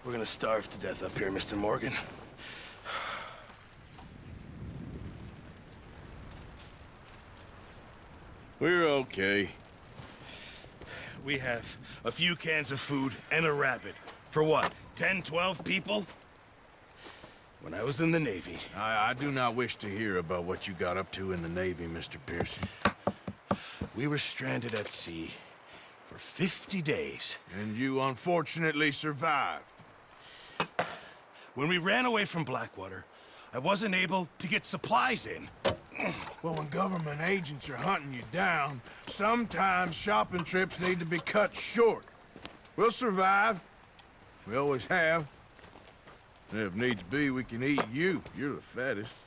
We're gonna starve to death up here, Mr. Morgan. We're okay. We have a few cans of food and a rabbit. For what, 10, 12 people? When I was in the Navy... I do not wish to hear about what you got up to in the Navy, Mr. Pearson. We were stranded at sea for 50 days. And you unfortunately survived. When we ran away from Blackwater, I wasn't able to get supplies in. Well, when government agents are hunting you down, sometimes shopping trips need to be cut short. We'll survive. We always have. And if needs be, we can eat you. You're the fattest.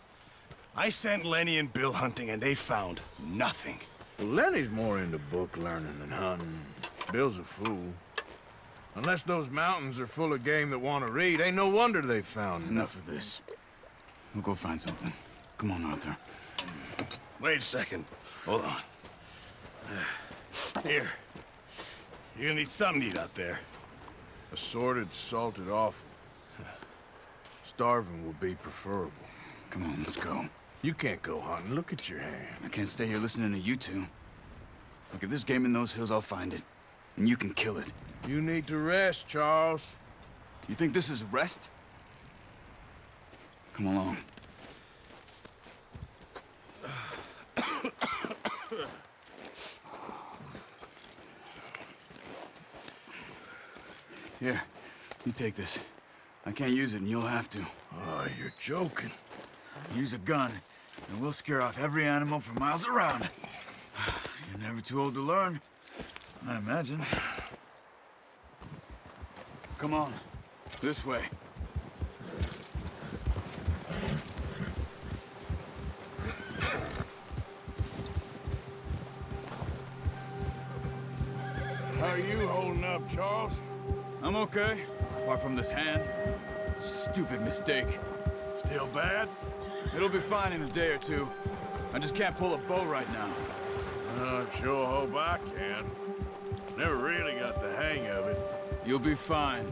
I sent Lenny and Bill hunting, and they found nothing. Well, Lenny's more into book learning than hunting. Bill's a fool. Unless those mountains are full of game that want to read, ain't no wonder they found Enough of this. We'll go find something. Come on, Arthur. Wait a second. Hold on. Here. You're gonna need something to eat out there. Assorted, salted offal. Starving will be preferable. Come on, let's go. You can't go hunting. Look at your hand. I can't stay here listening to you two. Look, if there's game in those hills, I'll find it. And you can kill it. You need to rest, Charles. You think this is rest? Come along. Here, you take this. I can't use it, and you'll have to. Oh, you're joking. Use a gun, and we'll scare off every animal for miles around. You're never too old to learn, I imagine. Come on, this way. How are you holding up, Charles? I'm okay, apart from this hand. Stupid mistake. Still bad? It'll be fine in a day or two. I just can't pull a bow right now. I sure hope I can. Never really got the hang of it. You'll be fine.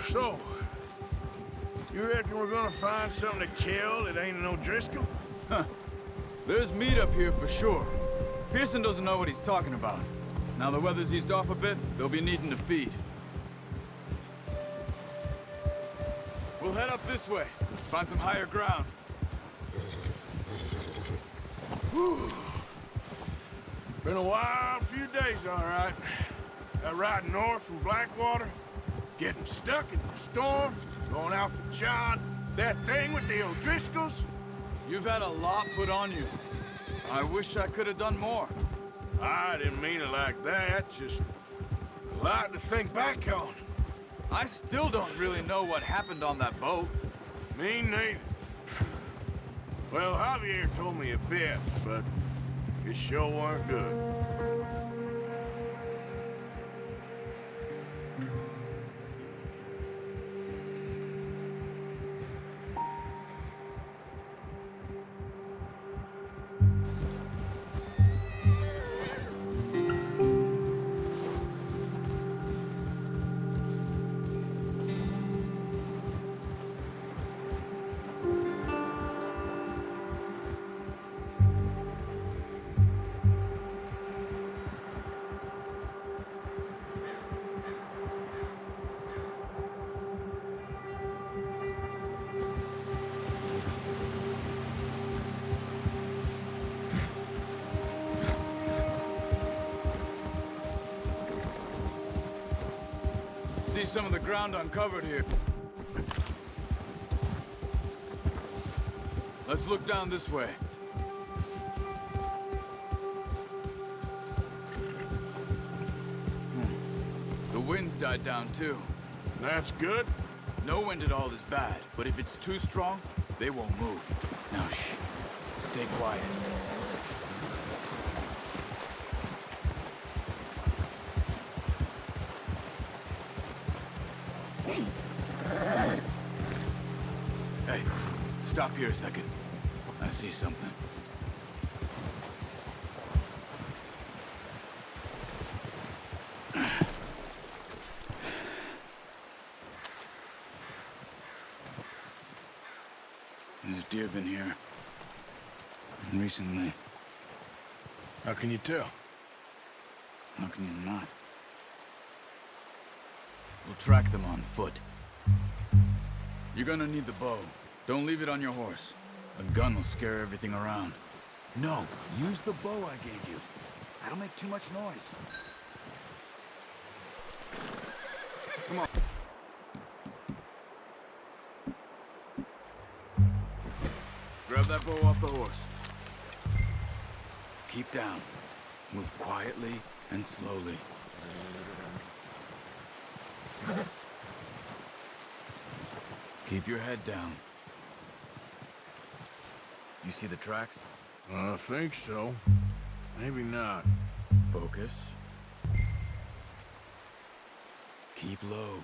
So, you reckon we're gonna find something to kill that ain't no Driscoll? Huh. There's meat up here for sure. Pearson doesn't know what he's talking about. Now the weather's eased off a bit, they'll be needing to feed. We'll head up this way, find some higher ground. Whew. Been a wild few days, all right. That ride north from Blackwater, getting stuck in the storm, going out for John, that thing with the O'Driscolls. You've had a lot put on you. I wish I could have done more. I didn't mean it like that, just a lot to think back on. I still don't really know what happened on that boat. Me neither. Well, Javier told me a bit, but it sure weren't good. See some of the ground uncovered here. Let's look down this way. The wind's died down too. That's good. No wind at all is bad, but if it's too strong, they won't move. Now shh. Stay quiet. Hey, stop here a second. I see something. deer been here. And recently. How can you tell? How can you not? We'll track them on foot. You're gonna need the bow. Don't leave it on your horse. A gun will scare everything around. No, use the bow I gave you. That'll make too much noise. Come on. Grab that bow off the horse. Keep down. Move quietly and slowly. Keep your head down. You see the tracks? I think so. Maybe not. Focus. Keep low.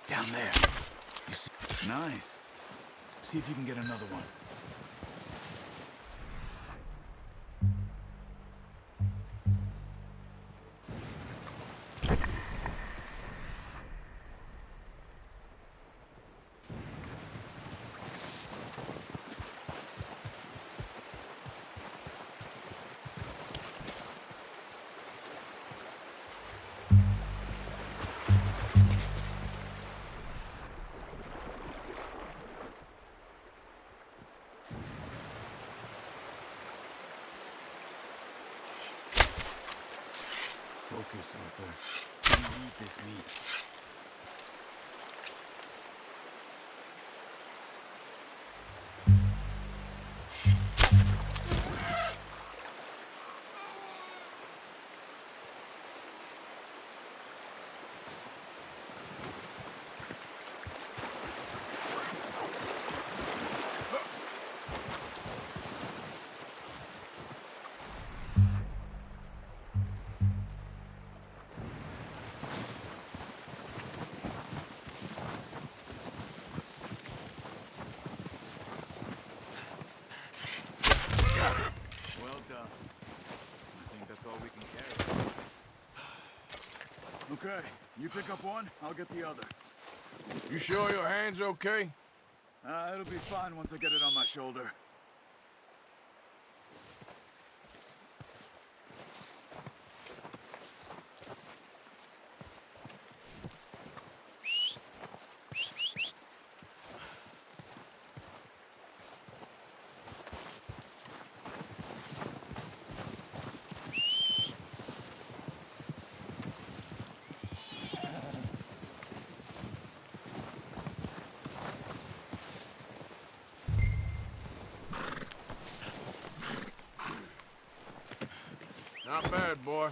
Down there. You see? Nice. See if you can get another one. Focus, Arthur. You need this meat. Okay, you pick up one, I'll get the other. You sure your hand's okay? It'll be fine once I get it on my shoulder. Not bad, boy.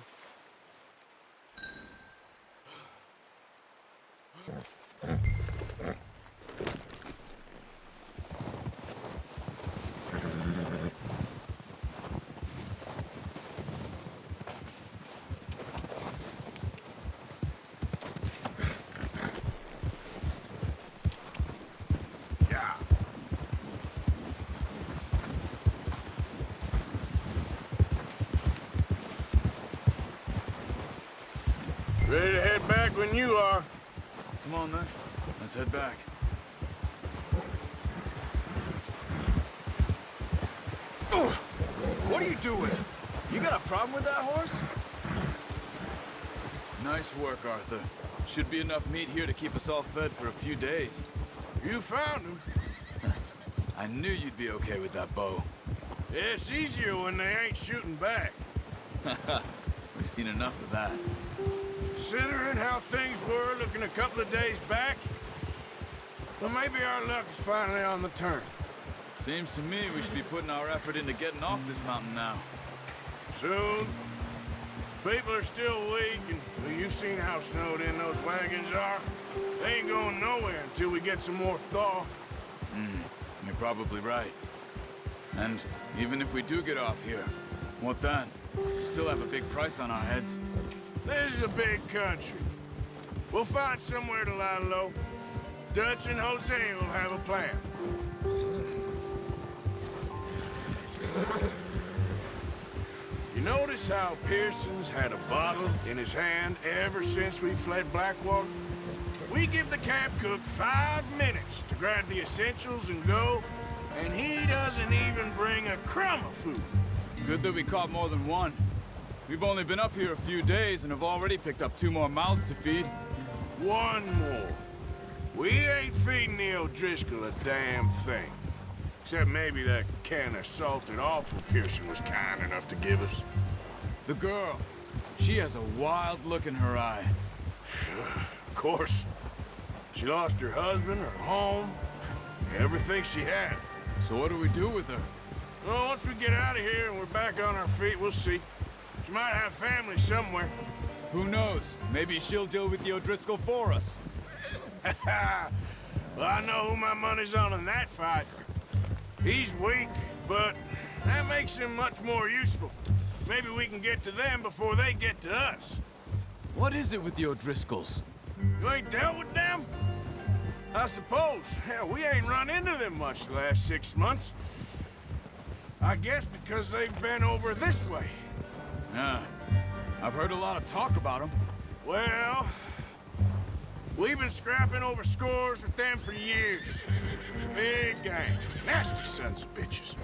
Ready to head back when you are. Come on, then. Let's head back. What are you doing? You got a problem with that horse? Nice work, Arthur. Should be enough meat here to keep us all fed for a few days. You found him. I knew you'd be okay with that bow. Yeah, it's easier when they ain't shooting back. We've seen enough of that. Considering how things were looking a couple of days back, well, maybe our luck is finally on the turn. Seems to me we should be putting our effort into getting off this mountain now. Soon. People are still weak, and well, you've seen how snowed in those wagons are. They ain't going nowhere until we get some more thaw. You're probably right. And even if we do get off here, what then? We still have a big price on our heads. This is a big country. We'll find somewhere to lie low. Dutch and Jose will have a plan. You notice how Pearson's had a bottle in his hand ever since we fled Blackwater? We give the camp cook 5 minutes to grab the essentials and go, and he doesn't even bring a crumb of food. Good that we caught more than one. We've only been up here a few days and have already picked up 2 more mouths to feed. 1 more. We ain't feeding the O'Driscoll a damn thing. Except maybe that can of salted offal Pearson was kind enough to give us. The girl, she has a wild look in her eye. Of course. She lost her husband, her home, everything she had. So what do we do with her? Well, once we get out of here and we're back on our feet, we'll see. She might have family somewhere. Who knows? Maybe she'll deal with the O'Driscoll for us. Well, I know who my money's on in that fight. He's weak, but that makes him much more useful. Maybe we can get to them before they get to us. What is it with the O'Driscolls? You ain't dealt with them? I suppose. Hell, we ain't run into them much the last 6 months. I guess because they've been over this way. Yeah, I've heard a lot of talk about them. Well, we've been scrapping over scores with them for years. Big gang. Nasty sons of bitches.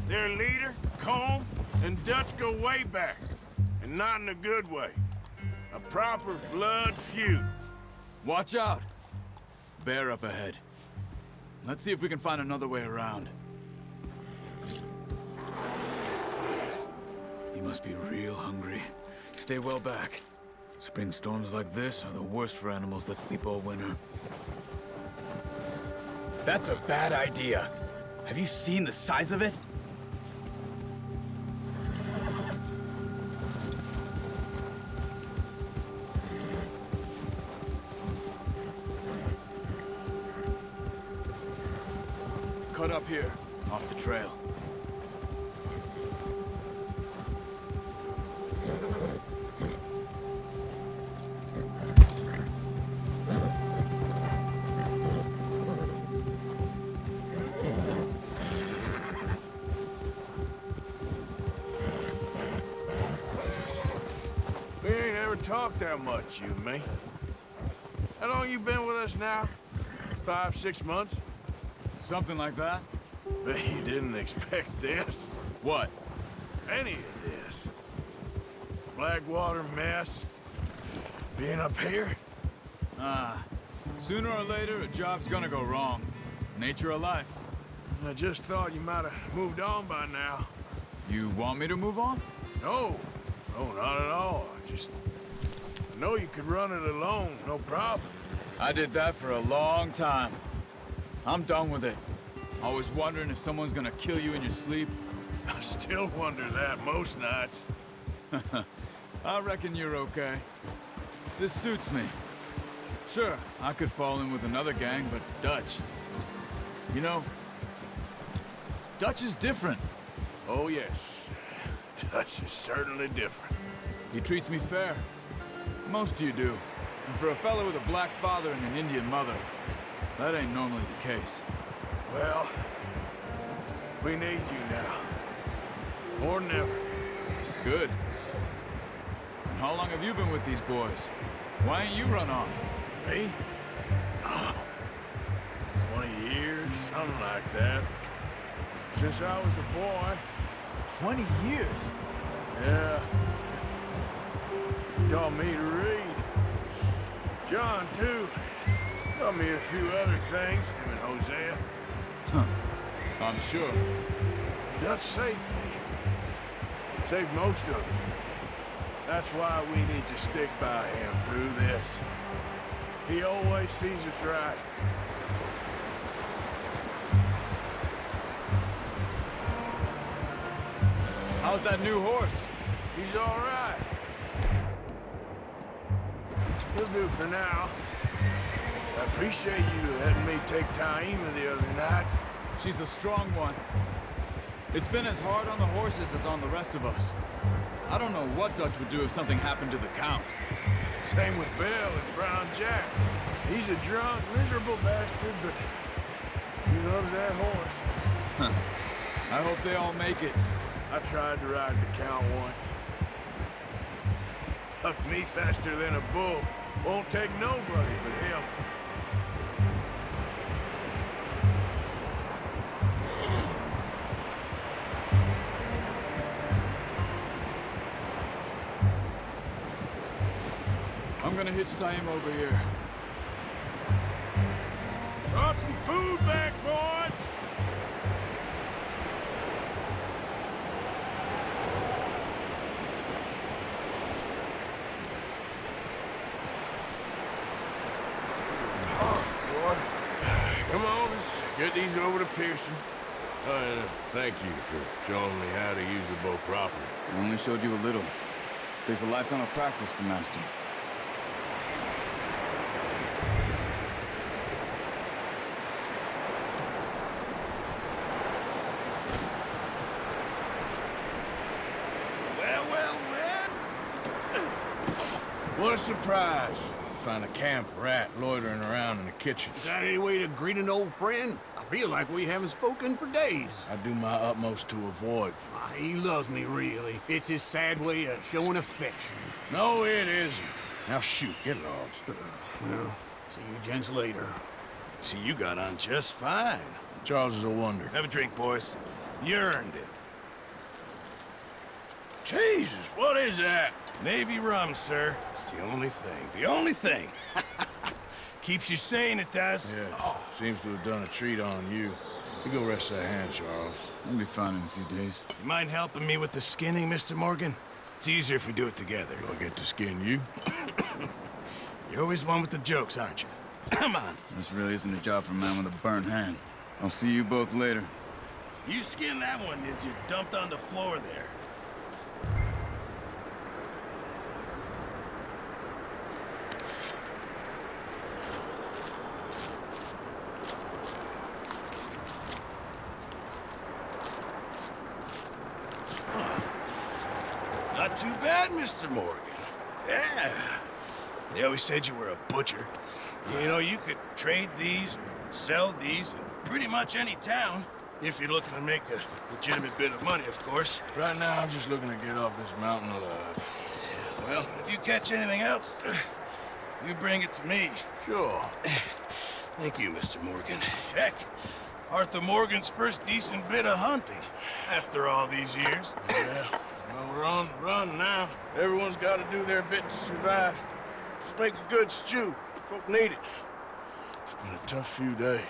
Their leader, Colm, and Dutch go way back. And not in a good way. A proper blood feud. Watch out! Bear up ahead. Let's see if we can find another way around. He must be real hungry. Stay well back. Spring storms like this are the worst for animals that sleep all winter. That's a bad idea. Have you seen the size of it? Cut up here, off the trail. We ain't ever talked that much, you and me. How long you been with us now? 5, 6 months? Something like that? Bet you didn't expect this. What? Any of this. Blackwater mess. Being up here. Sooner or later, a job's gonna go wrong. Nature of life. I just thought you might have moved on by now. You want me to move on? No. No, not at all. I know you could run it alone, no problem. I did that for a long time. I'm done with it. Always wondering if someone's gonna kill you in your sleep. I still wonder that most nights. I reckon you're okay. This suits me. Sure, I could fall in with another gang, but Dutch... You know, Dutch is different. Oh, yes. Dutch is certainly different. He treats me fair. Most of you do. And for a fellow with a black father and an Indian mother, that ain't normally the case. Well, we need you now. More than ever. Good. And how long have you been with these boys? Why ain't you run off? Me? Oh, 20 years, something like that. Since I was a boy. 20 years? Yeah. Taught me to read. John, too. Taught me a few other things, him and Hosea. Huh. I'm sure. Dutch saved me. Saved most of us. That's why we need to stick by him through this. He always sees us right. How's that new horse? He's all right. He'll do for now. I appreciate you letting me take Taima the other night. She's a strong one. It's been as hard on the horses as on the rest of us. I don't know what Dutch would do if something happened to the Count. Same with Bill and Brown Jack. He's a drunk, miserable bastard, but he loves that horse. Huh. I hope they all make it. I tried to ride the Count once. Hucked me faster than a bull. Won't take nobody but him. I'm gonna hitch Taima over here. Brought some food back, boys! Come on, let's get these over to Pearson. And thank you for showing me how to use the bow properly. I only showed you a little. Takes a lifetime of practice to master. What a surprise. Find a camp rat loitering around in the kitchen. Is that any way to greet an old friend? I feel like we haven't spoken for days. I do my utmost to avoid you. He loves me, really. It's his sad way of showing affection. No, it isn't. Now shoot, get lost. Well, see you gents later. See, you got on just fine. Charles is a wonder. Have a drink, boys. You earned it. Jesus, what is that? Navy rum, sir. It's the only thing. The only thing. Keeps you sane, it does. Yes, seems to have done a treat on you. You go rest that hand, Charles. I'll be fine in a few days. You mind helping me with the skinning, Mr. Morgan? It's easier if we do it together. Do I get to skin you? You're always one with the jokes, aren't you? Come on. This really isn't a job for a man with a burnt hand. I'll see you both later. You skinned that one that you dumped on the floor there. Not too bad, Mr. Morgan. Yeah. They always said you were a butcher. You know, you could trade these or sell these in pretty much any town. If you're looking to make a legitimate bit of money, of course. Right now, I'm just looking to get off this mountain alive. Well, if you catch anything else, you bring it to me. Sure. Thank you, Mr. Morgan. Heck, Arthur Morgan's first decent bit of hunting after all these years. Yeah. Well, we're on the run now. Everyone's got to do their bit to survive. Just make a good stew. Folk need it. It's been a tough few days.